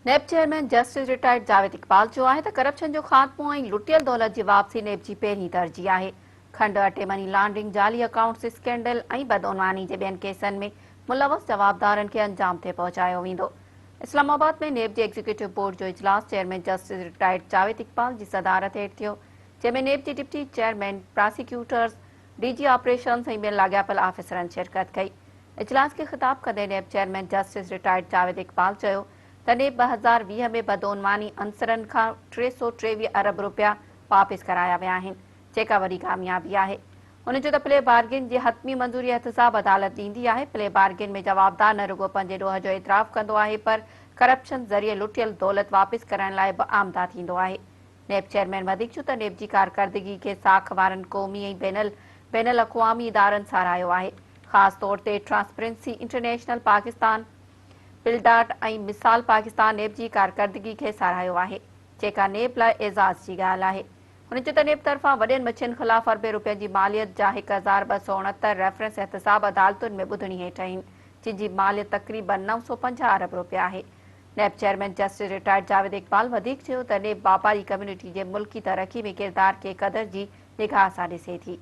नेब chairman justice retired Javed Iqbal जो है करप्शन जो खात्मो ऐं लुटियल दौलत की वापसी नेब की पहिरीं तरजीह है। खंड अटे मनी लॉन्ड्रिंग जाली अकाउंट्स स्कैंडल ऐं बदउनवानी के ॿियनि केसनि में मुलवस जवाबदारनि खे अंजाम ते पहुचायो वेंदो। इस्लामाबाद में नेब जे एग्जीक्यूटिव बोर्ड जो इजलास chairman justice retired Javed Iqbal की सदारत हेठि थियो, जंहिंमें नेब जी deputy chairman, prosecutors, DG operations ऐं ॿियनि लाॻापियल आफ़िसरनि शिरकत कई। इजलास के खिताब कंदे नेब chairman justice retired Javed Iqbal चयो त नेब 2020 में बदउनवानी अंसरनि खां 323 अरब रुपया वापस कराया विया आहिनि, जेका वॾी कामयाबी आहे। उन जो त प्ले बार्गेन जी हतमी मंज़ूरी एहतसाब अदालत ॾींदी आहे। प्ले बार्गेन में जवाबदार न रुगो पंहिंजे ॾोह जो एतिराफ़ कंदो आहे, पर करप्शन ज़रिए लुटियल दौलत वापस कराइण लाइ बि आमदा थींदो आहे। नेब चेयरमैन वधीक चयो त नेब जी कारकर्दगी खे साख वारनि क़ौमी ऐं बैनल अक़वामी इदारनि साराहियो आहे। ख़ासि तौर ते ट्रांसपेरेंसी इंटरनेशनल पाकिस्तान, पिलडाट ऐं मिसाल पाकिस्तान नेब जी कारकर्दगी खे साराहियो आहे, जेका नेब लाइ एज़ाज़ जी ॻाल्हि आहे। हुन चयो त नेब तरफ़ां वॾनि मछियुनि ख़िलाफ़ अरबे रुपयनि जी मालियत जा 1269 रेफरेंस एहतसाब अदालतुनि में ॿुधणी हेठि आहिनि, जिन जी मालियत तक़रीबन 950 अरब रुपया आहे। नेब chairman justice retired Javed Iqbal वधीक चयो त नेब वापारी कम्युनिटी जे मुल्की तरक़ी में किरदार खे क़दर जी निगाह सां ॾिसे थी।